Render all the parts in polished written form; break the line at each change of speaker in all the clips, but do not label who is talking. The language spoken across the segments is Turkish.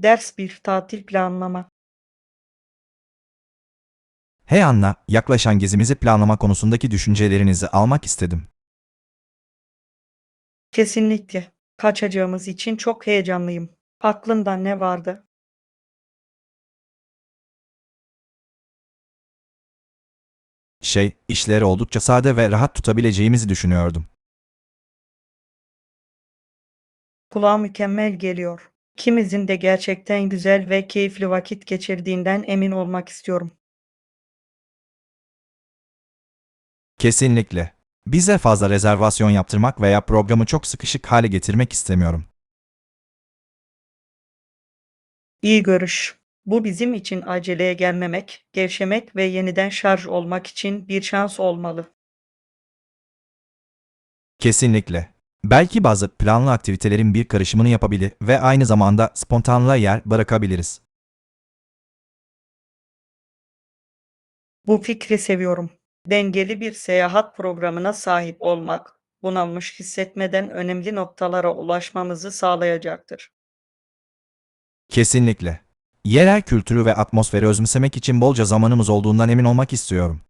Ders bir tatil planlama.
Hey Anna, yaklaşan gezimizi planlama konusundaki düşüncelerinizi almak istedim.
Kesinlikle. Kaçacağımız için çok heyecanlıyım. Aklında ne vardı?
İşleri oldukça sade ve rahat tutabileceğimizi düşünüyordum.
Kulağa mükemmel geliyor. İkimizin de gerçekten güzel ve keyifli vakit geçirdiğinden emin olmak istiyorum.
Kesinlikle. Bize fazla rezervasyon yaptırmak veya programı çok sıkışık hale getirmek istemiyorum.
İyi görüş. Bu bizim için aceleye gelmemek, gevşemek ve yeniden şarj olmak için bir şans olmalı.
Kesinlikle. Belki bazı planlı aktivitelerin bir karışımını yapabilir ve aynı zamanda spontanlığa yer bırakabiliriz.
Bu fikri seviyorum. Dengeli bir seyahat programına sahip olmak, bunalmış hissetmeden önemli noktalara ulaşmamızı sağlayacaktır.
Kesinlikle. Yerel kültürü ve atmosferi özümsemek için bolca zamanımız olduğundan emin olmak istiyorum.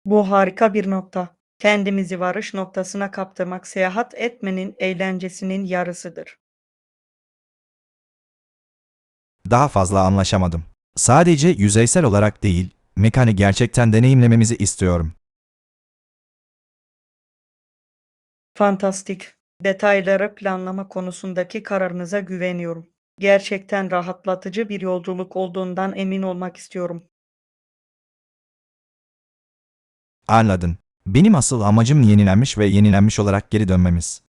Bu harika bir nokta. Kendimizi varış noktasına kaptırmak seyahat etmenin eğlencesinin yarısıdır.
Daha fazla anlaşamadım. Sadece yüzeysel olarak değil, mekanı gerçekten deneyimlememizi istiyorum.
Fantastik. Detayları planlama konusundaki kararınıza güveniyorum. Gerçekten rahatlatıcı bir yolculuk olduğundan emin olmak istiyorum.
Anladın. Benim asıl amacım yenilenmiş ve yenilenmiş olarak geri dönmemiz.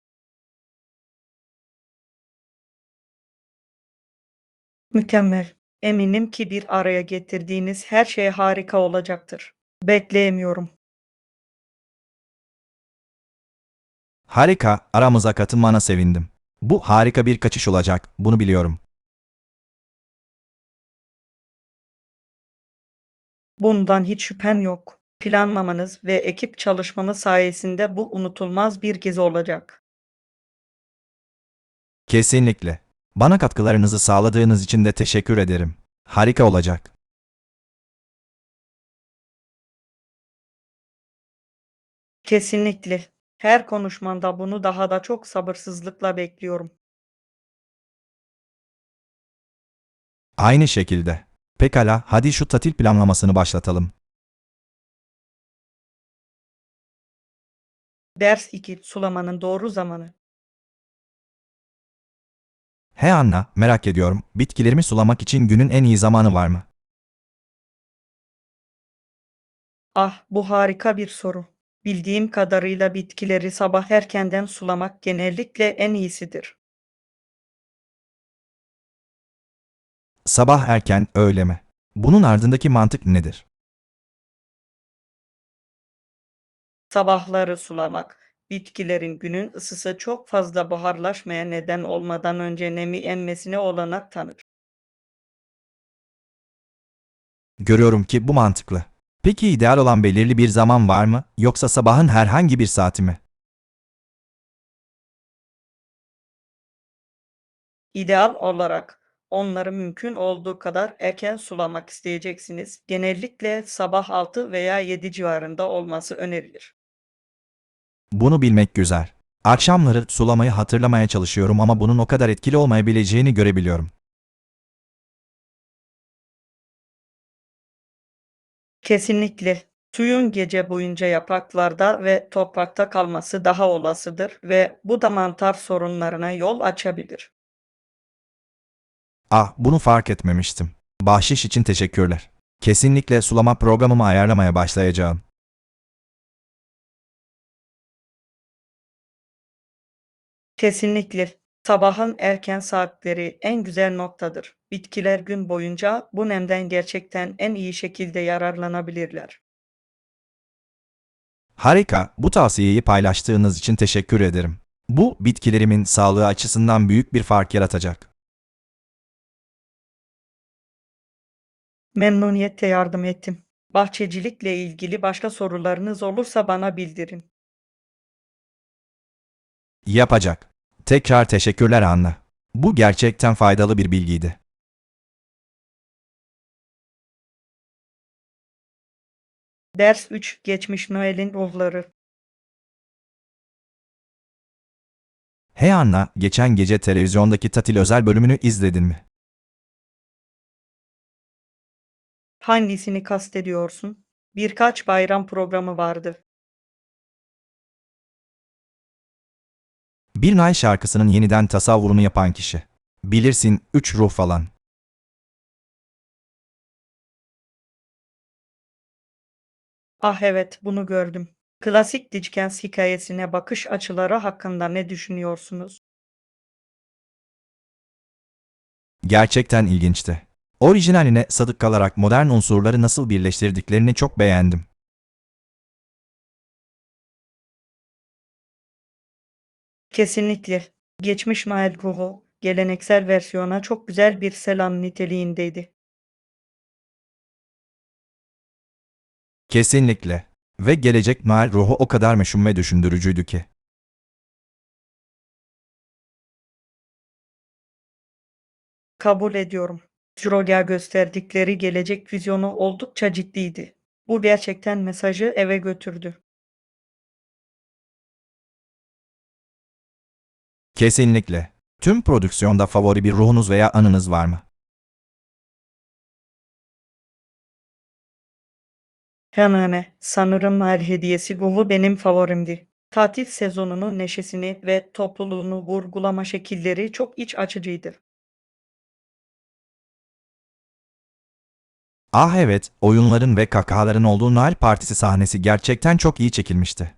Mükemmel. Eminim ki bir araya getirdiğiniz her şey harika olacaktır. Bekleyemiyorum.
Harika, aramıza katılmana sevindim. Bu harika bir kaçış olacak, bunu biliyorum.
Bundan hiç şüphem yok. Planlamanız ve ekip çalışmamız sayesinde bu unutulmaz bir gezi olacak.
Kesinlikle. Bana katkılarınızı sağladığınız için de teşekkür ederim. Harika olacak.
Kesinlikle. Her konuşmanda bunu daha da çok sabırsızlıkla bekliyorum.
Aynı şekilde. Pekala, hadi şu tatil planlamasını başlatalım.
Ders 2. Sulamanın doğru zamanı.
He Anna, merak ediyorum, bitkilerimi sulamak için günün en iyi zamanı var mı?
Ah, bu harika bir soru. Bildiğim kadarıyla bitkileri sabah erkenden sulamak genellikle en iyisidir.
Sabah erken, öyle mi? Bunun ardındaki mantık nedir?
Sabahları sulamak, bitkilerin günün ısısı çok fazla buharlaşmaya neden olmadan önce nemi emmesine olanak tanır.
Görüyorum ki bu mantıklı. Peki ideal olan belirli bir zaman var mı, yoksa sabahın herhangi bir saati mi?
İdeal olarak onları mümkün olduğu kadar erken sulamak isteyeceksiniz. Genellikle sabah 6 veya 7 civarında olması önerilir.
Bunu bilmek güzel. Akşamları sulamayı hatırlamaya çalışıyorum ama bunun o kadar etkili olmayabileceğini görebiliyorum.
Kesinlikle. Suyun gece boyunca yapraklarda ve toprakta kalması daha olasıdır ve bu da mantar sorunlarına yol açabilir.
Ah, bunu fark etmemiştim. Bahşiş için teşekkürler. Kesinlikle sulama programımı ayarlamaya başlayacağım.
Kesinlikle. Sabahın erken saatleri en güzel noktadır. Bitkiler gün boyunca bu nemden gerçekten en iyi şekilde yararlanabilirler.
Harika, bu tavsiyeyi paylaştığınız için teşekkür ederim. Bu, bitkilerimin sağlığı açısından büyük bir fark yaratacak.
Memnuniyetle yardım ettim. Bahçecilikle ilgili başka sorularınız olursa bana bildirin.
Yapacak. Tekrar teşekkürler Anna. Bu gerçekten faydalı bir bilgiydi.
Ders 3: Geçmiş Noel'in ruhları.
Hey Anna, geçen gece televizyondaki tatil özel bölümünü izledin mi?
Hangisini kastediyorsun? Birkaç bayram programı vardı.
Bir Nay şarkısının yeniden tasavvurunu yapan kişi. Bilirsin, üç ruh falan.
Ah evet, bunu gördüm. Klasik Dickens hikayesine bakış açıları hakkında ne düşünüyorsunuz?
Gerçekten ilginçti. Orijinaline sadık kalarak modern unsurları nasıl birleştirdiklerini çok beğendim.
Kesinlikle. Geçmiş Noel ruhu, geleneksel versiyona çok güzel bir selam niteliğindeydi.
Kesinlikle. Ve gelecek Noel ruhu o kadar meşhum ve düşündürücüydü ki.
Kabul ediyorum. Schrödinger gösterdikleri gelecek vizyonu oldukça ciddiydi. Bu gerçekten mesajı eve götürdü.
Kesinlikle. Tüm prodüksiyonda favori bir ruhunuz veya anınız var mı?
Hemen sanırım Noel hediyesi ruhu benim favorimdi. Tatil sezonunun neşesini ve topluluğunu vurgulama şekilleri çok iç açıcıydı.
Ah evet, oyunların ve kahkahaların olduğu Noel partisi sahnesi gerçekten çok iyi çekilmişti.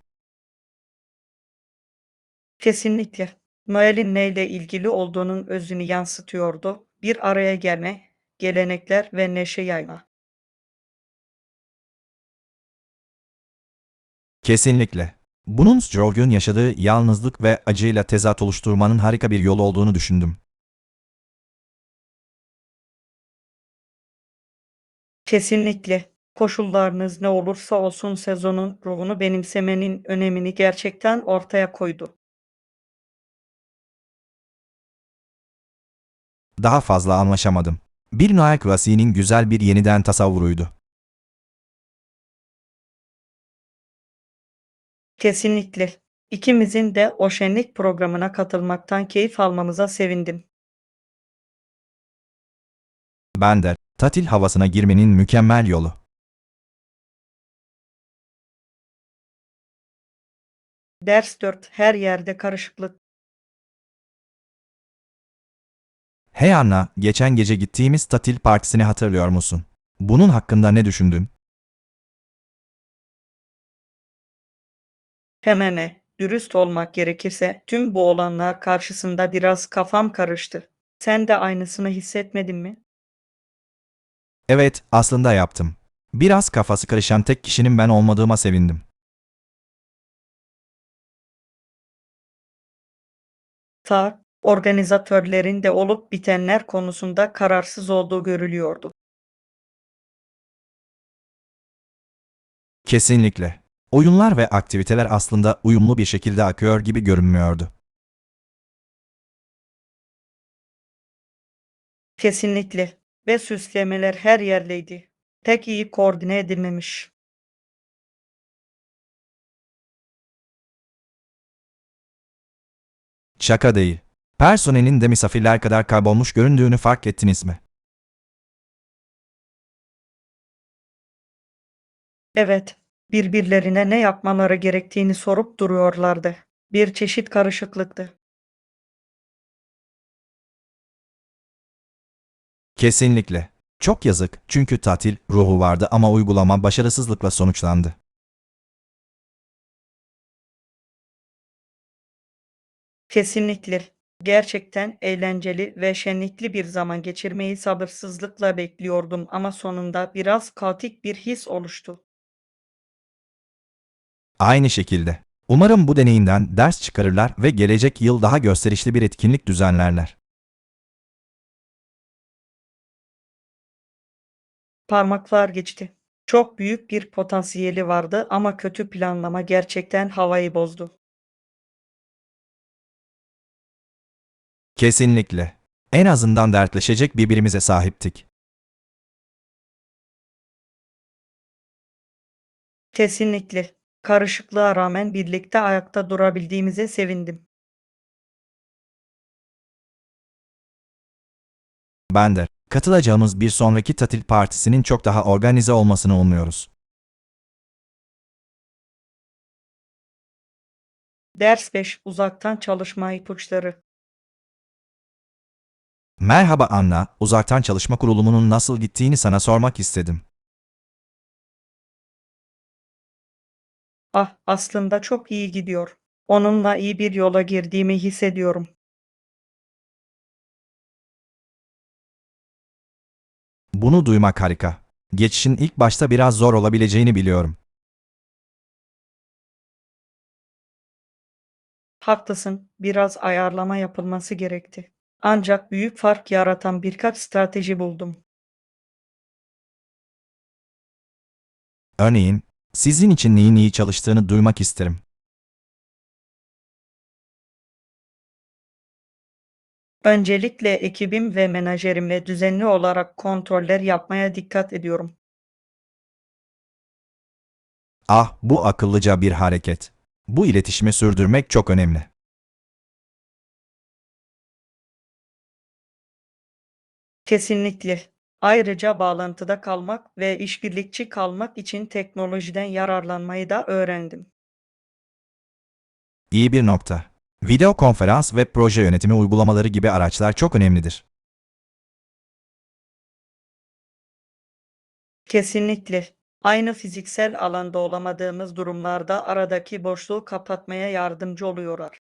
Kesinlikle. Noel'in neyle ilgili olduğunun özünü yansıtıyordu. Bir araya gelme, gelenekler ve neşe yayma.
Kesinlikle. Bunun Stroge'un yaşadığı yalnızlık ve acıyla tezat oluşturmanın harika bir yol olduğunu düşündüm.
Kesinlikle. Koşullarınız ne olursa olsun sezonun ruhunu benimsemenin önemini gerçekten ortaya koydu.
Daha fazla anlaşamadım. Bir Noel klasiğinin güzel bir yeniden tasavvuruydu.
Kesinlikle. İkimizin de o şenlik programına katılmaktan keyif almamıza sevindim.
Ben de, tatil havasına girmenin mükemmel yolu.
Ders 4: Her yerde karışıklık.
Hey Anna, geçen gece gittiğimiz tatil partisini hatırlıyor musun? Bunun hakkında ne düşündün?
Dürüst olmak gerekirse tüm bu olanlar karşısında biraz kafam karıştı. Sen de aynısını hissetmedin mi?
Evet, aslında yaptım. Biraz kafası karışan tek kişinin ben olmadığıma sevindim.
Organizatörlerin de olup bitenler konusunda kararsız olduğu görülüyordu.
Kesinlikle. Oyunlar ve aktiviteler aslında uyumlu bir şekilde akıyor gibi görünmüyordu.
Kesinlikle. Ve süslemeler her yerdeydi. Tek iyi koordine edilmemiş.
Şaka değil. Personelin de misafirler kadar kaybolmuş göründüğünü fark ettiniz mi?
Evet, birbirlerine ne yapmaları gerektiğini sorup duruyorlardı. Bir çeşit karışıklıktı.
Kesinlikle. Çok yazık çünkü tatil ruhu vardı ama uygulama başarısızlıkla sonuçlandı.
Kesinlikle. Gerçekten eğlenceli ve şenlikli bir zaman geçirmeyi sabırsızlıkla bekliyordum ama sonunda biraz kaotik bir his oluştu.
Aynı şekilde. Umarım bu deneyinden ders çıkarırlar ve gelecek yıl daha gösterişli bir etkinlik düzenlerler.
Parmaklar geçti. Çok büyük bir potansiyeli vardı ama kötü planlama gerçekten havayı bozdu.
Kesinlikle. En azından dertleşecek birbirimize sahiptik.
Kesinlikle. Karışıklığa rağmen birlikte ayakta durabildiğimize sevindim.
Ben de. Katılacağımız bir sonraki tatil partisinin çok daha organize olmasını umuyoruz.
Ders 5: Uzaktan çalışma ipuçları.
Merhaba Anna, uzaktan çalışma kurulumunun nasıl gittiğini sana sormak istedim.
Ah, aslında çok iyi gidiyor. Onunla iyi bir yola girdiğimi hissediyorum.
Bunu duymak harika. Geçişin ilk başta biraz zor olabileceğini biliyorum.
Haklısın, biraz ayarlama yapılması gerekti. Ancak büyük fark yaratan birkaç strateji buldum.
Örneğin, sizin için neyin iyi çalıştığını duymak isterim.
Öncelikle ekibim ve menajerimle düzenli olarak kontroller yapmaya dikkat ediyorum.
Ah, bu akıllıca bir hareket. Bu iletişimi sürdürmek çok önemli.
Kesinlikle. Ayrıca bağlantıda kalmak ve işbirlikçi kalmak için teknolojiden yararlanmayı da öğrendim.
İyi bir nokta. Video konferans ve proje yönetimi uygulamaları gibi araçlar çok önemlidir.
Kesinlikle. Aynı fiziksel alanda olamadığımız durumlarda aradaki boşluğu kapatmaya yardımcı oluyorlar.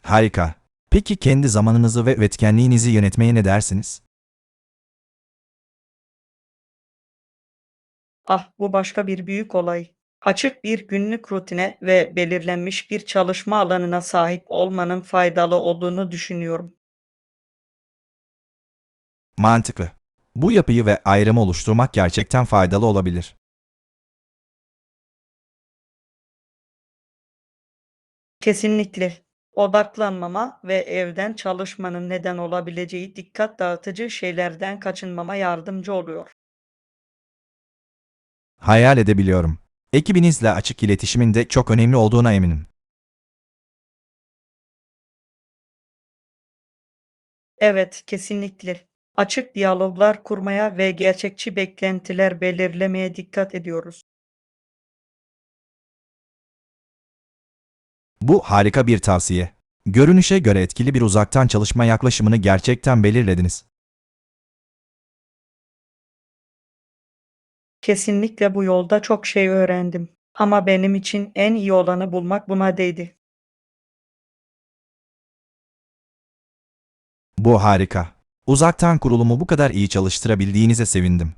Harika. Peki kendi zamanınızı ve üretkenliğinizi yönetmeye ne dersiniz?
Ah, bu başka bir büyük olay. Açık bir günlük rutine ve belirlenmiş bir çalışma alanına sahip olmanın faydalı olduğunu düşünüyorum.
Mantıklı. Bu yapıyı ve ayrımı oluşturmak gerçekten faydalı olabilir.
Kesinlikle. Odaklanmama ve evden çalışmanın neden olabileceği dikkat dağıtıcı şeylerden kaçınmama yardımcı oluyor.
Hayal edebiliyorum. Ekibinizle açık iletişimin de çok önemli olduğuna eminim.
Evet, kesinlikle. Açık diyaloglar kurmaya ve gerçekçi beklentiler belirlemeye dikkat ediyoruz.
Bu harika bir tavsiye. Görünüşe göre etkili bir uzaktan çalışma yaklaşımını gerçekten belirlediniz.
Kesinlikle bu yolda çok şey öğrendim. Ama benim için en iyi olanı bulmak buna değdi.
Bu harika. Uzaktan kurulumu bu kadar iyi çalıştırabildiğinize sevindim.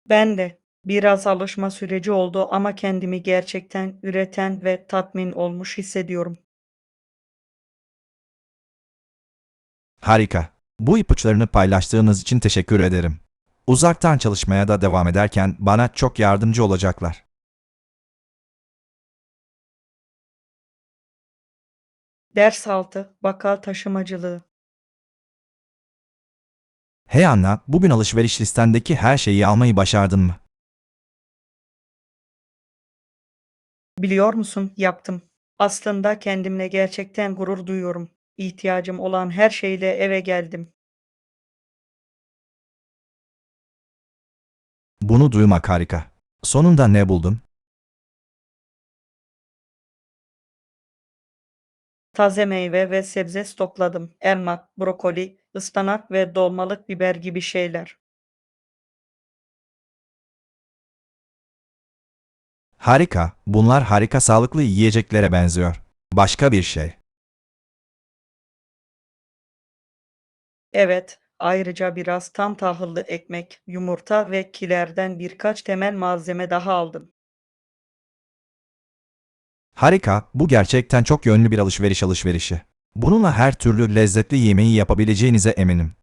Ben de biraz alışma süreci oldu ama kendimi gerçekten üreten ve tatmin olmuş hissediyorum.
Harika. Bu ipuçlarını paylaştığınız için teşekkür ederim. Uzaktan çalışmaya da devam ederken bana çok yardımcı olacaklar.
Ders 6: Vaka taşımacılığı.
Hey Anna, bugün alışveriş listendeki her şeyi almayı başardın mı?
Biliyor musun, yaptım. Aslında kendimle gerçekten gurur duyuyorum. İhtiyacım olan her şeyle eve geldim.
Bunu duymak harika. Sonunda ne buldun?
Taze meyve ve sebze stokladım. Elma, brokoli, ıspanak ve dolmalık biber gibi şeyler.
Harika. Bunlar harika sağlıklı yiyeceklere benziyor. Başka bir şey.
Evet, ayrıca biraz tam tahıllı ekmek, yumurta ve kilerden birkaç temel malzeme daha aldım.
Harika, bu gerçekten çok yönlü bir alışverişi. Bununla her türlü lezzetli yemeği yapabileceğinize eminim.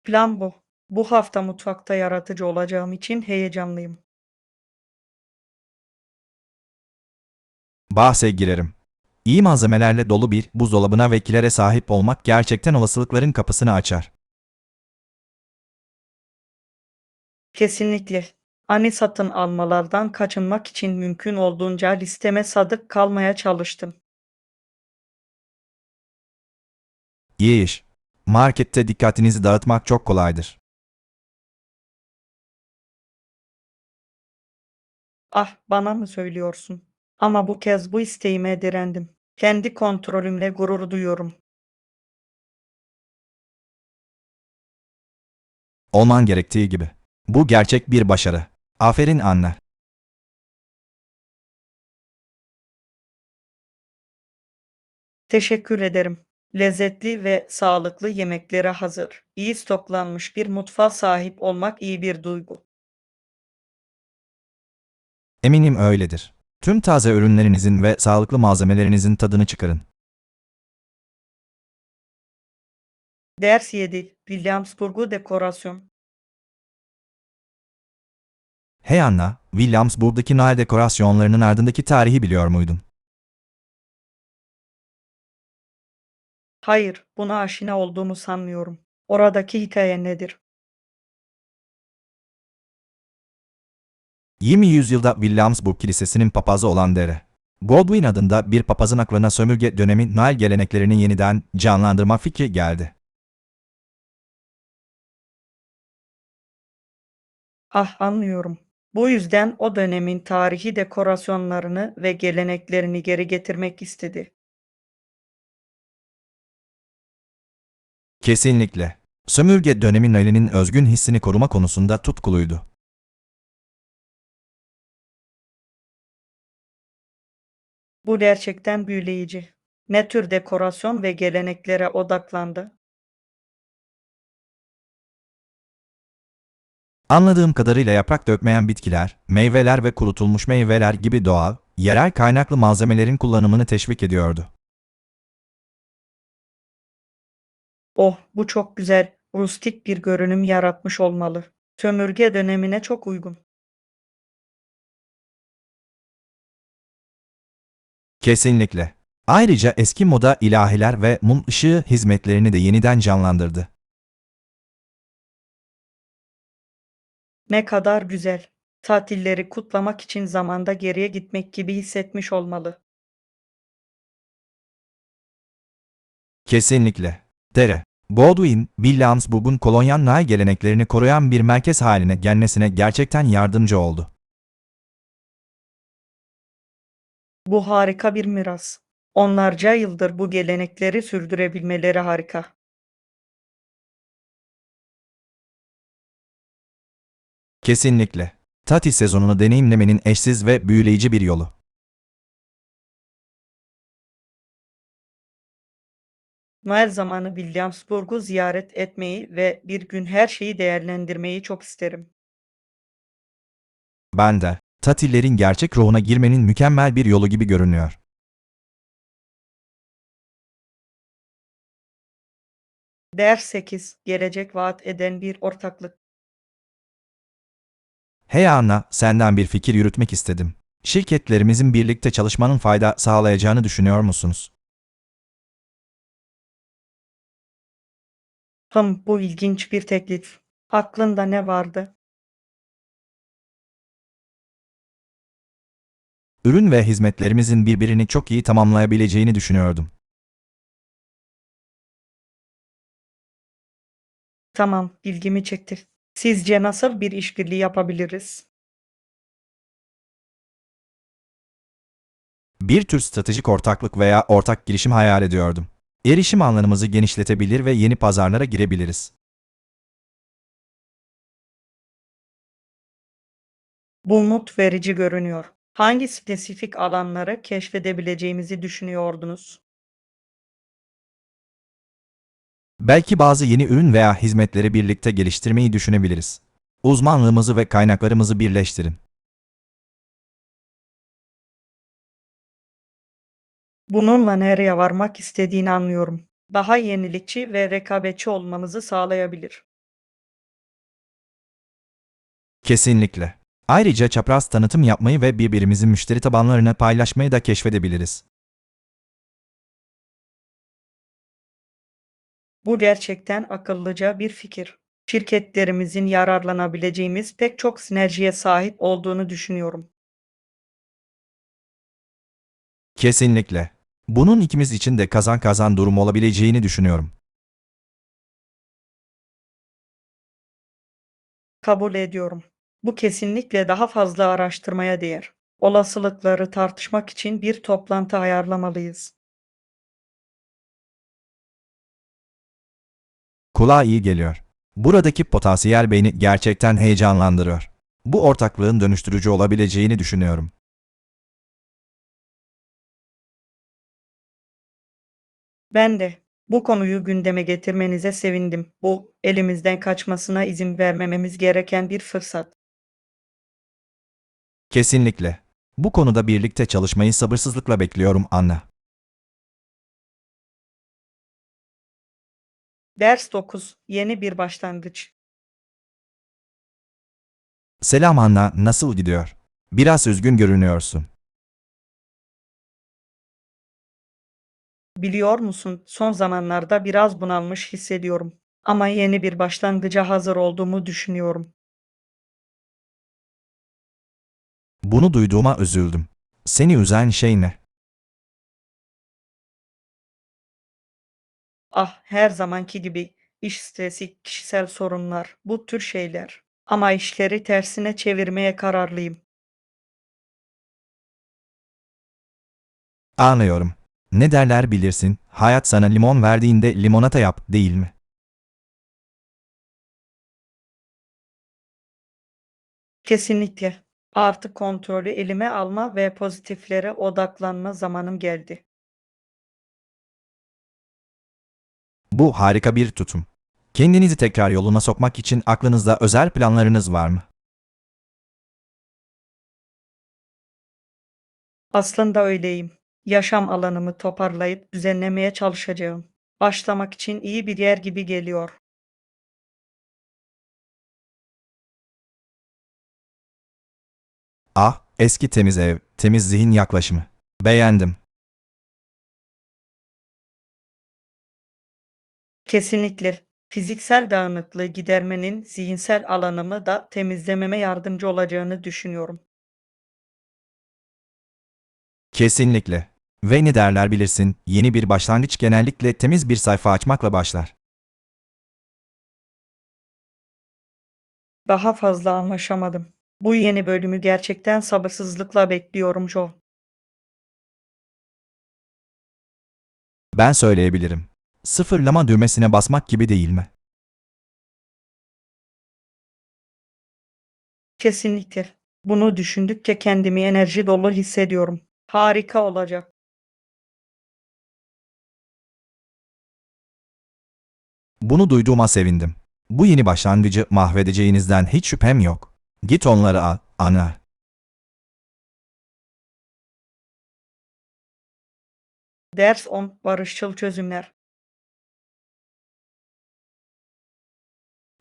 Plan bu. Bu hafta mutfakta yaratıcı olacağım için heyecanlıyım.
Bahse girerim. İyi malzemelerle dolu bir buzdolabına ve kilere sahip olmak gerçekten olasılıkların kapısını açar.
Kesinlikle. Ani satın almalardan kaçınmak için mümkün olduğunca listeme sadık kalmaya çalıştım.
İyi iş. Markette dikkatinizi dağıtmak çok kolaydır.
Ah, bana mı söylüyorsun? Ama bu kez bu isteğime direndim. Kendi kontrolümle gurur duyuyorum.
Olman gerektiği gibi. Bu gerçek bir başarı. Aferin Anna.
Teşekkür ederim. Lezzetli ve sağlıklı yemeklere hazır. İyi stoklanmış bir mutfağa sahip olmak iyi bir duygu.
Eminim öyledir. Tüm taze ürünlerinizin ve sağlıklı malzemelerinizin tadını çıkarın.
Ders 7. Williamsburg'u dekorasyon.
Hey Anna, Williamsburg'daki Noel dekorasyonlarının ardındaki tarihi biliyor muydun?
Hayır, buna aşina olduğumu sanmıyorum. Oradaki hikaye nedir?
20. yüzyılda Williamsburg Kilisesi'nin papazı olan Dr. Godwin adında bir papazın aklına sömürge dönemi Noel geleneklerini yeniden canlandırma fikri geldi.
Ah, anlıyorum. Bu yüzden o dönemin tarihi dekorasyonlarını ve geleneklerini geri getirmek istedi.
Kesinlikle. Sömürge dönemi Noel'in özgün hissini koruma konusunda tutkuluydu.
Bu gerçekten büyüleyici. Ne tür dekorasyon ve geleneklere odaklandı?
Anladığım kadarıyla yaprak dökmeyen bitkiler, meyveler ve kurutulmuş meyveler gibi doğal, yerel kaynaklı malzemelerin kullanımını teşvik ediyordu.
Oh, bu çok güzel, rustik bir görünüm yaratmış olmalı. Sömürge dönemine çok uygun.
Kesinlikle. Ayrıca eski moda ilahiler ve mum ışığı hizmetlerini de yeniden canlandırdı.
Ne kadar güzel. Tatilleri kutlamak için zamanda geriye gitmek gibi hissetmiş olmalı.
Kesinlikle. Dere. Godwin, Williamsburg'un kolonyal Noel geleneklerini koruyan bir merkez haline gelmesine gerçekten yardımcı oldu.
Bu harika bir miras. Onlarca yıldır bu gelenekleri sürdürebilmeleri harika.
Kesinlikle. Tatil sezonunu deneyimlemenin eşsiz ve büyüleyici bir yolu.
Noel zamanı Williamsburg'u ziyaret etmeyi ve bir gün her şeyi değerlendirmeyi çok isterim.
Ben de, tatillerin gerçek ruhuna girmenin mükemmel bir yolu gibi görünüyor.
Ders 8. Gelecek vaat eden bir ortaklık.
Hey Anna, senden bir fikir yürütmek istedim. Şirketlerimizin birlikte çalışmanın fayda sağlayacağını düşünüyor musunuz?
Bu ilginç bir teklif. Aklında ne vardı?
Ürün ve hizmetlerimizin birbirini çok iyi tamamlayabileceğini düşünüyordum.
Tamam, ilgimi çekti. Sizce nasıl bir işbirliği yapabiliriz?
Bir tür stratejik ortaklık veya ortak girişim hayal ediyordum. Erişim alanımızı genişletebilir ve yeni pazarlara girebiliriz.
Bu umut verici görünüyor. Hangi spesifik alanları keşfedebileceğimizi düşünüyordunuz?
Belki bazı yeni ürün veya hizmetleri birlikte geliştirmeyi düşünebiliriz. Uzmanlığımızı ve kaynaklarımızı birleştirin.
Bununla nereye varmak istediğini anlıyorum. Daha yenilikçi ve rekabetçi olmamızı sağlayabilir.
Kesinlikle. Ayrıca çapraz tanıtım yapmayı ve birbirimizin müşteri tabanlarını paylaşmayı da keşfedebiliriz.
Bu gerçekten akıllıca bir fikir. Şirketlerimizin yararlanabileceğimiz pek çok sinerjiye sahip olduğunu düşünüyorum.
Kesinlikle. Bunun ikimiz için de kazan kazan durum olabileceğini düşünüyorum.
Kabul ediyorum. Bu kesinlikle daha fazla araştırmaya değer. Olasılıkları tartışmak için bir toplantı ayarlamalıyız.
Kulağa iyi geliyor. Buradaki potansiyel beni gerçekten heyecanlandırıyor. Bu ortaklığın dönüştürücü olabileceğini düşünüyorum.
Ben de bu konuyu gündeme getirmenize sevindim. Bu elimizden kaçmasına izin vermememiz gereken bir fırsat.
Kesinlikle. Bu konuda birlikte çalışmayı sabırsızlıkla bekliyorum Anna.
Ders 9. Yeni bir başlangıç.
Selam Anna, nasıl gidiyor? Biraz üzgün görünüyorsun.
Biliyor musun, son zamanlarda biraz bunalmış hissediyorum. Ama yeni bir başlangıca hazır olduğumu düşünüyorum.
Bunu duyduğuma üzüldüm. Seni üzen şey ne?
Ah, her zamanki gibi iş stresi, kişisel sorunlar, bu tür şeyler. Ama işleri tersine çevirmeye kararlıyım.
Anlıyorum. Ne derler bilirsin, hayat sana limon verdiğinde limonata yap, değil mi?
Kesinlikle. Artık kontrolü elime alma ve pozitiflere odaklanma zamanım geldi.
Bu harika bir tutum. Kendinizi tekrar yoluna sokmak için aklınızda özel planlarınız var mı?
Aslında öyleyim. Yaşam alanımı toparlayıp düzenlemeye çalışacağım. Başlamak için iyi bir yer gibi geliyor.
Ah, eski temiz ev, temiz zihin yaklaşımı. Beğendim.
Kesinlikle. Fiziksel dağınıklığı gidermenin zihinsel alanımı da temizlememe yardımcı olacağını düşünüyorum.
Kesinlikle. Ve ne derler bilirsin, yeni bir başlangıç genellikle temiz bir sayfa açmakla başlar.
Daha fazla anlaşamadım. Bu yeni bölümü gerçekten sabırsızlıkla bekliyorum Joe.
Ben söyleyebilirim. Sıfırlama düğmesine basmak gibi değil mi?
Kesinlikle. Bunu düşündükçe kendimi enerji dolu hissediyorum. Harika olacak.
Bunu duyduğuma sevindim. Bu yeni başlangıcı mahvedeceğinizden hiç şüphem yok. Git onları al, Ana.
Ders 10. Barışçıl çözümler.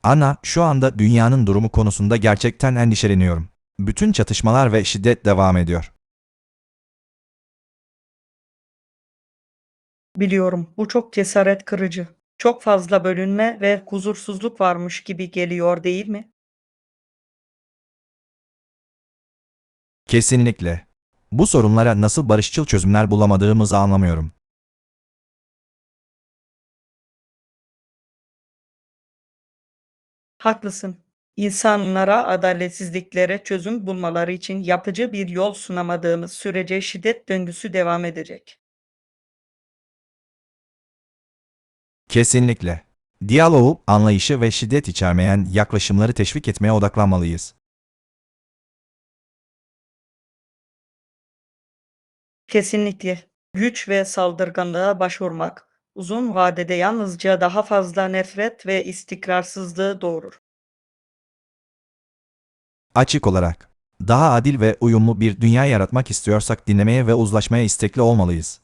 Ana, şu anda dünyanın durumu konusunda gerçekten endişeleniyorum. Bütün çatışmalar ve şiddet devam ediyor.
Biliyorum, bu çok cesaret kırıcı. Çok fazla bölünme ve huzursuzluk varmış gibi geliyor, değil mi?
Kesinlikle. Bu sorunlara nasıl barışçıl çözümler bulamadığımızı anlamıyorum.
Haklısın. İnsanlara adaletsizliklere çözüm bulmaları için yapıcı bir yol sunamadığımız sürece şiddet döngüsü devam edecek.
Kesinlikle. Diyaloğu, anlayışı ve şiddet içermeyen yaklaşımları teşvik etmeye odaklanmalıyız.
Kesinlikle. Güç ve saldırganlığa başvurmak uzun vadede yalnızca daha fazla nefret ve istikrarsızlığı doğurur.
Açık olarak, daha adil ve uyumlu bir dünya yaratmak istiyorsak dinlemeye ve uzlaşmaya istekli olmalıyız.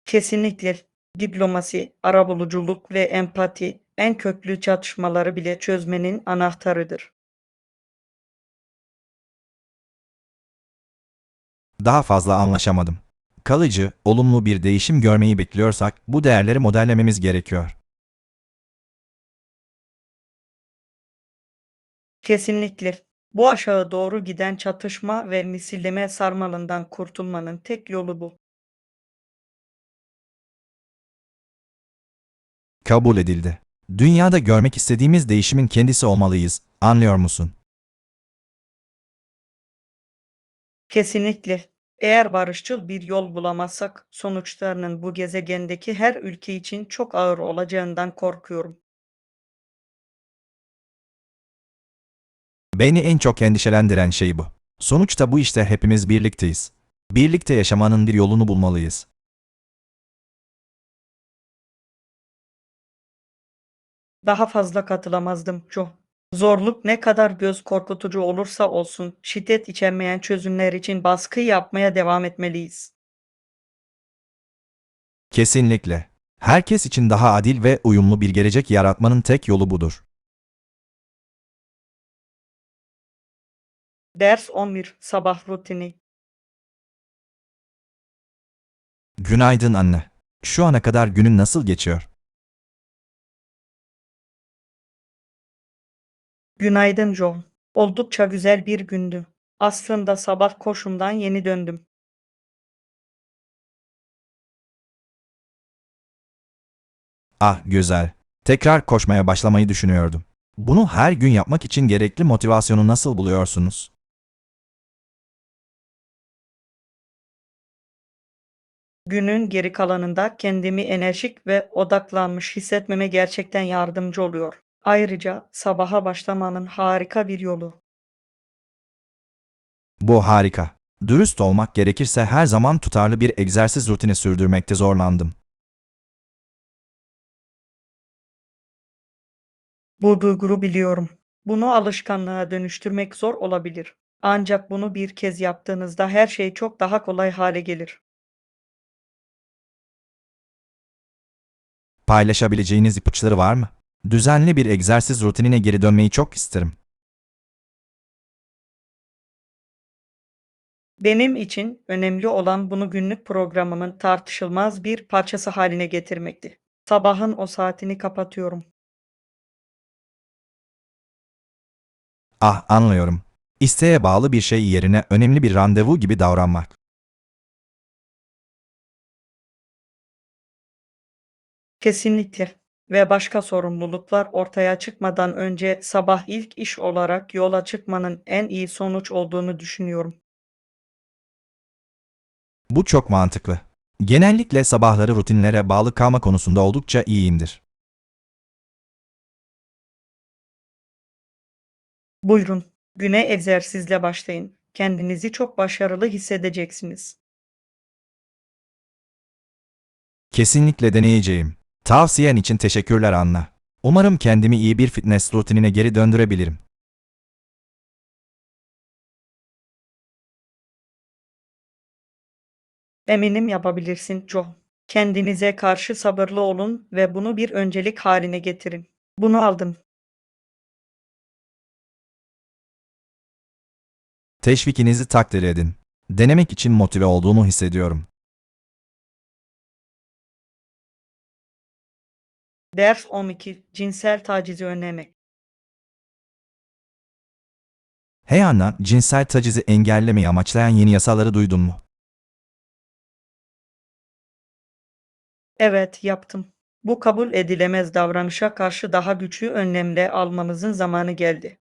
Kesinlikle diplomasi, arabuluculuk ve empati en köklü çatışmaları bile çözmenin anahtarıdır.
Daha fazla anlaşamadım. Kalıcı, olumlu bir değişim görmeyi bekliyorsak bu değerleri modellememiz gerekiyor.
Kesinlikle. Bu aşağı doğru giden çatışma ve misilleme sarmalından kurtulmanın tek yolu bu.
Kabul edildi. Dünyada görmek istediğimiz değişimin kendisi olmalıyız. Anlıyor musun?
Kesinlikle. Eğer barışçıl bir yol bulamazsak sonuçlarının bu gezegendeki her ülke için çok ağır olacağından korkuyorum.
Beni en çok endişelendiren şey bu. Sonuçta bu işte hepimiz birlikteyiz. Birlikte yaşamanın bir yolunu bulmalıyız.
Daha fazla katılamazdım, Joe. Zorluk ne kadar göz korkutucu olursa olsun, şiddet içermeyen çözümler için baskı yapmaya devam etmeliyiz.
Kesinlikle. Herkes için daha adil ve uyumlu bir gelecek yaratmanın tek yolu budur.
Ders 11. Sabah rutini.
Günaydın anne. Şu ana kadar günün nasıl geçiyor?
Günaydın Joe. Oldukça güzel bir gündü. Aslında sabah koşumdan yeni döndüm.
Ah, güzel. Tekrar koşmaya başlamayı düşünüyordum. Bunu her gün yapmak için gerekli motivasyonu nasıl buluyorsunuz?
Günün geri kalanında kendimi enerjik ve odaklanmış hissetmeme gerçekten yardımcı oluyor. Ayrıca sabaha başlamanın harika bir yolu.
Bu harika. Dürüst olmak gerekirse her zaman tutarlı bir egzersiz rutini sürdürmekte zorlandım.
Bu duygunu biliyorum. Bunu alışkanlığa dönüştürmek zor olabilir. Ancak bunu bir kez yaptığınızda her şey çok daha kolay hale gelir.
Paylaşabileceğiniz ipuçları var mı? Düzenli bir egzersiz rutinine geri dönmeyi çok isterim.
Benim için önemli olan bunu günlük programımın tartışılmaz bir parçası haline getirmekti. Sabahın o saatini kapatıyorum.
Ah, anlıyorum. İsteğe bağlı bir şey yerine önemli bir randevu gibi davranmak.
Kesinlikle. Ve başka sorumluluklar ortaya çıkmadan önce sabah ilk iş olarak yola çıkmanın en iyi sonuç olduğunu düşünüyorum.
Bu çok mantıklı. Genellikle sabahları rutinlere bağlı kalma konusunda oldukça iyiyimdir.
Buyurun, güne egzersizle başlayın. Kendinizi çok başarılı hissedeceksiniz.
Kesinlikle deneyeceğim. Tavsiyen için teşekkürler Anna. Umarım kendimi iyi bir fitness rutinine geri döndürebilirim.
Eminim yapabilirsin, Joe. Kendinize karşı sabırlı olun ve bunu bir öncelik haline getirin. Bunu aldım.
Teşvikinizi takdir edin. Denemek için motive olduğumu hissediyorum.
Ders 12. Cinsel tacizi önlemek.
Hey Anna, cinsel tacizi engellemeyi amaçlayan yeni yasaları duydun mu?
Evet, yaptım. Bu kabul edilemez davranışa karşı daha güçlü önlemler almamızın zamanı geldi.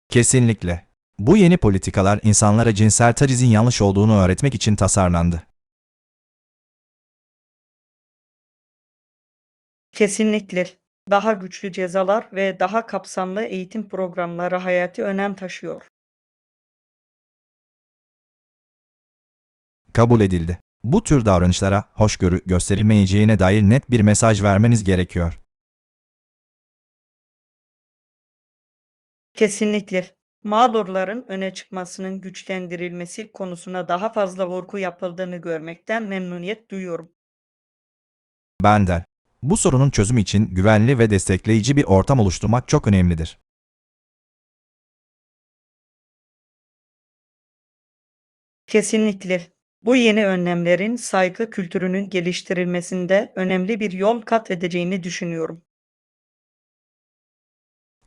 Kesinlikle. Bu yeni politikalar insanlara cinsel tacizin yanlış olduğunu öğretmek için tasarlandı.
Kesinlikle. Daha güçlü cezalar ve daha kapsamlı eğitim programları hayati önem taşıyor.
Kabul edildi. Bu tür davranışlara hoşgörü gösterilmeyeceğine dair net bir mesaj vermeniz gerekiyor.
Kesinlikle. Mağdurların öne çıkmasının güçlendirilmesi konusuna daha fazla vurgu yapıldığını görmekten memnuniyet duyuyorum.
Bender. Bu sorunun çözümü için güvenli ve destekleyici bir ortam oluşturmak çok önemlidir.
Kesinlikle. Bu yeni önlemlerin saygı kültürünün geliştirilmesinde önemli bir yol kat edeceğini düşünüyorum.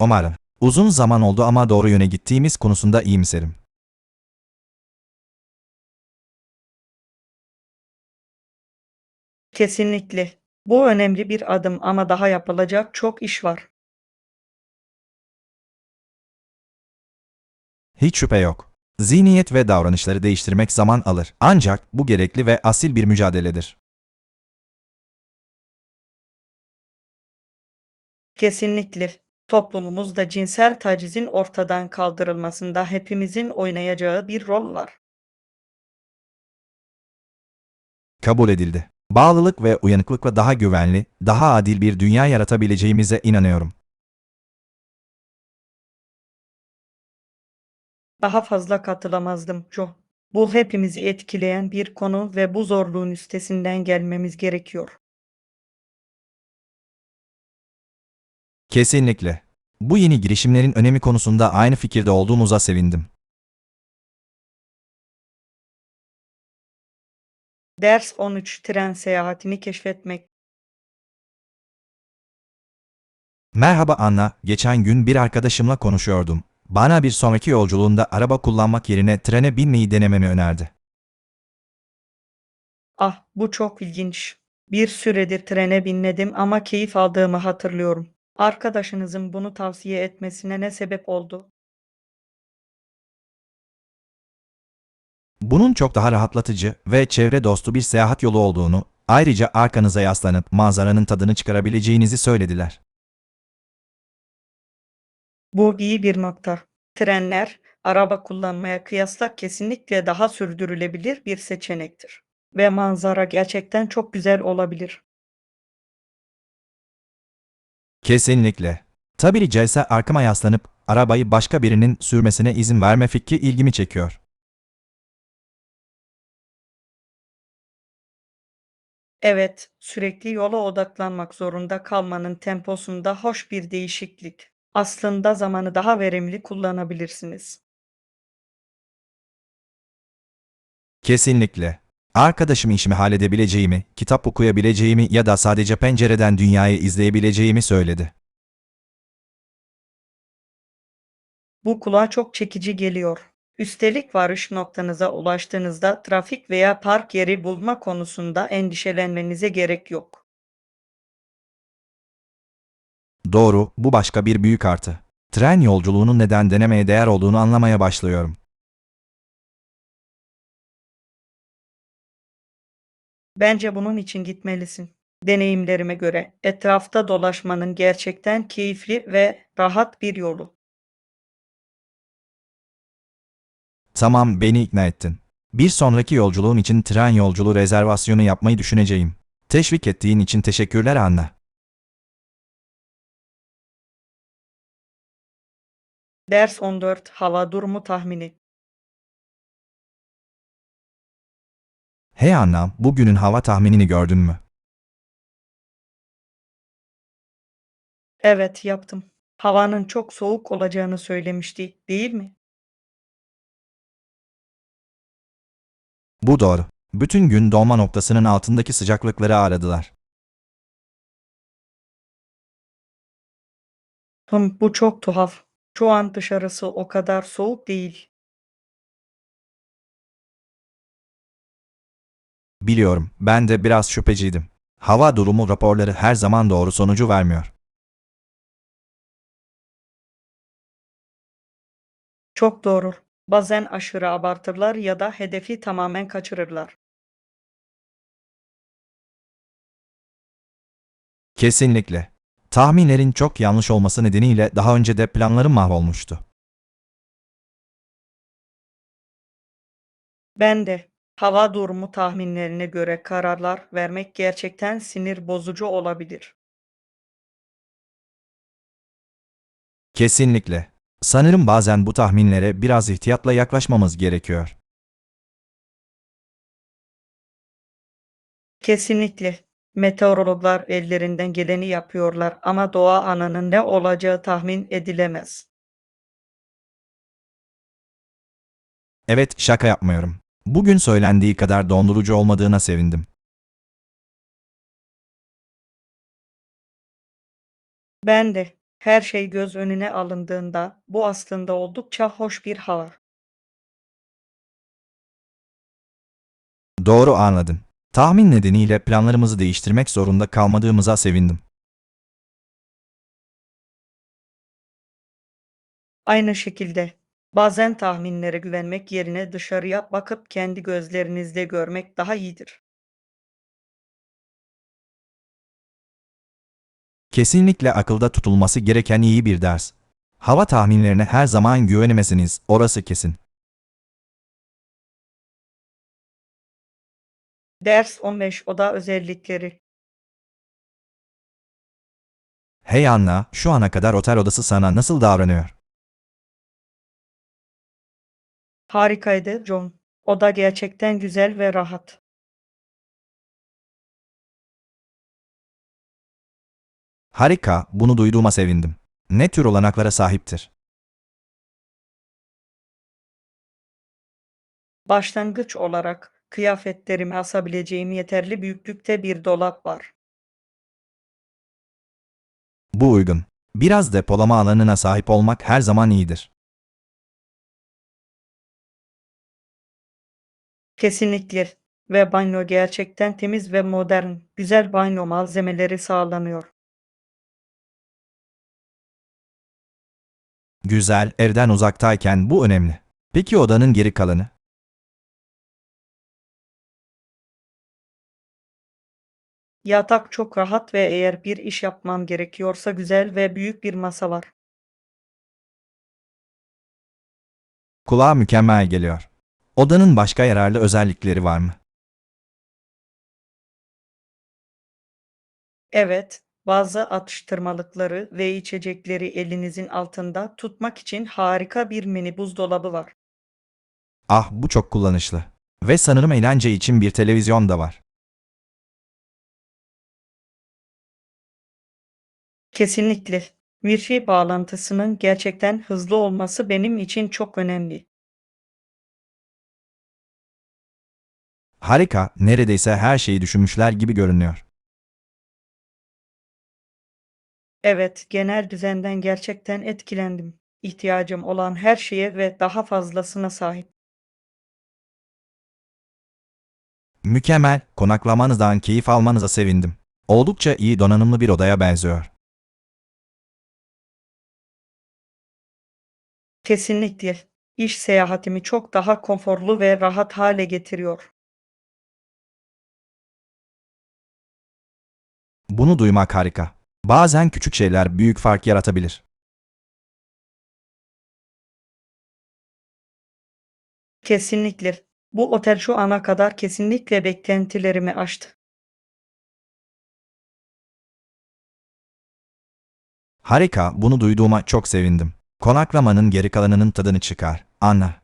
Umarım. Uzun zaman oldu ama doğru yöne gittiğimiz konusunda iyimserim.
Kesinlikle. Bu önemli bir adım ama daha yapılacak çok iş var.
Hiç şüphe yok. Zihniyet ve davranışları değiştirmek zaman alır. Ancak bu gerekli ve asil bir mücadeledir.
Kesinlikle. Toplumumuzda cinsel tacizin ortadan kaldırılmasında hepimizin oynayacağı bir rol var.
Kabul edildi. Bağlılık ve uyanıklıkla daha güvenli, daha adil bir dünya yaratabileceğimize inanıyorum.
Daha fazla katılamazdım, Joe. Bu hepimizi etkileyen bir konu ve bu zorluğun üstesinden gelmemiz gerekiyor.
Kesinlikle. Bu yeni girişimlerin önemi konusunda aynı fikirde olduğumuza sevindim.
Ders 13 tren seyahatini keşfetmek.
Merhaba Anna, geçen gün bir arkadaşımla konuşuyordum. Bana bir sonraki yolculuğunda araba kullanmak yerine trene binmeyi denememi önerdi.
Ah, bu çok ilginç. Bir süredir trene binmedim ama keyif aldığımı hatırlıyorum. Arkadaşınızın bunu tavsiye etmesine ne sebep oldu?
Bunun çok daha rahatlatıcı ve çevre dostu bir seyahat yolu olduğunu, ayrıca arkanıza yaslanıp manzaranın tadını çıkarabileceğinizi söylediler.
Bu iyi bir nokta. Trenler, araba kullanmaya kıyasla kesinlikle daha sürdürülebilir bir seçenektir. Ve manzara gerçekten çok güzel olabilir.
Kesinlikle. Tabiri caizse arkama yaslanıp arabayı başka birinin sürmesine izin verme fikri ilgimi çekiyor.
Evet, sürekli yola odaklanmak zorunda kalmanın temposunda hoş bir değişiklik. Aslında zamanı daha verimli kullanabilirsiniz.
Kesinlikle. Arkadaşım işimi halledebileceğimi, kitap okuyabileceğimi ya da sadece pencereden dünyayı izleyebileceğimi söyledi.
Bu kulağa çok çekici geliyor. Üstelik varış noktanıza ulaştığınızda trafik veya park yeri bulma konusunda endişelenmenize gerek yok.
Doğru, bu başka bir büyük artı. Tren yolculuğunun neden denemeye değer olduğunu anlamaya başlıyorum.
Bence bunun için gitmelisin. Deneyimlerime göre etrafta dolaşmanın gerçekten keyifli ve rahat bir yolu.
Tamam, beni ikna ettin. Bir sonraki yolculuğum için tren yolculuğu rezervasyonu yapmayı düşüneceğim. Teşvik ettiğin için teşekkürler Anna.
Ders 14 hava durumu tahmini.
Hey Anna, bugünün hava tahminini gördün mü?
Evet, yaptım. Havanın çok soğuk olacağını söylemişti, değil mi?
Bu doğru. Bütün gün donma noktasının altındaki sıcaklıkları aradılar.
Bu çok tuhaf. Şu an dışarısı o kadar soğuk değil.
Biliyorum, ben de biraz şüpheciydim. Hava durumu raporları her zaman doğru sonucu vermiyor.
Çok doğru. Bazen aşırı abartırlar ya da hedefi tamamen kaçırırlar.
Kesinlikle. Tahminlerin çok yanlış olması nedeniyle daha önce de planlarım mahvolmuştu.
Ben de hava durumu tahminlerine göre kararlar vermek gerçekten sinir bozucu olabilir.
Kesinlikle. Sanırım bazen bu tahminlere biraz ihtiyatla yaklaşmamız gerekiyor.
Kesinlikle. Meteorologlar ellerinden geleni yapıyorlar ama doğa anının ne olacağı tahmin edilemez.
Evet, şaka yapmıyorum. Bugün söylendiği kadar dondurucu olmadığına sevindim.
Ben de her şey göz önüne alındığında bu aslında oldukça hoş bir hava.
Doğru anladın. Tahmin nedeniyle planlarımızı değiştirmek zorunda kalmadığımıza sevindim.
Aynı şekilde bazen tahminlere güvenmek yerine dışarıya bakıp kendi gözlerinizle görmek daha iyidir.
Kesinlikle akılda tutulması gereken iyi bir ders. Hava tahminlerine her zaman güvenemezsiniz, orası kesin.
Ders 15 Oda özellikleri.
Hey Anna, şu ana kadar otel odası sana nasıl davranıyor?
Harikaydı John. Oda gerçekten güzel ve rahat.
Harika, bunu duyduğuma sevindim. Ne tür olanaklara sahiptir?
Başlangıç olarak kıyafetlerimi asabileceğim yeterli büyüklükte bir dolap var.
Bu uygun. Biraz depolama alanına sahip olmak her zaman iyidir.
Kesinlikle. Ve banyo gerçekten temiz ve modern. Güzel banyo malzemeleri sağlanıyor.
Güzel, evden uzaktayken bu önemli. Peki odanın geri kalanı?
Yatak çok rahat ve eğer bir iş yapmam gerekiyorsa güzel ve büyük bir masa var.
Kulağa mükemmel geliyor. Odanın başka yararlı özellikleri var mı?
Evet, bazı atıştırmalıkları ve içecekleri elinizin altında tutmak için harika bir mini buzdolabı var.
Ah, bu çok kullanışlı. Ve sanırım eğlence için bir televizyon da var.
Kesinlikle. Wi-Fi bağlantısının gerçekten hızlı olması benim için çok önemli.
Harika, neredeyse her şeyi düşünmüşler gibi görünüyor.
Evet, genel düzenden gerçekten etkilendim. İhtiyacım olan her şeye ve daha fazlasına sahip.
Mükemmel, konaklamanızdan keyif almanıza sevindim. Oldukça iyi donanımlı bir odaya benziyor.
Kesinlikle. İş seyahatimi çok daha konforlu ve rahat hale getiriyor.
Bunu duymak harika. Bazen küçük şeyler büyük fark yaratabilir.
Kesinlikle. Bu otel şu ana kadar kesinlikle beklentilerimi aştı.
Harika, bunu duyduğuma çok sevindim. Konaklamanın geri kalanının tadını çıkar. Anna.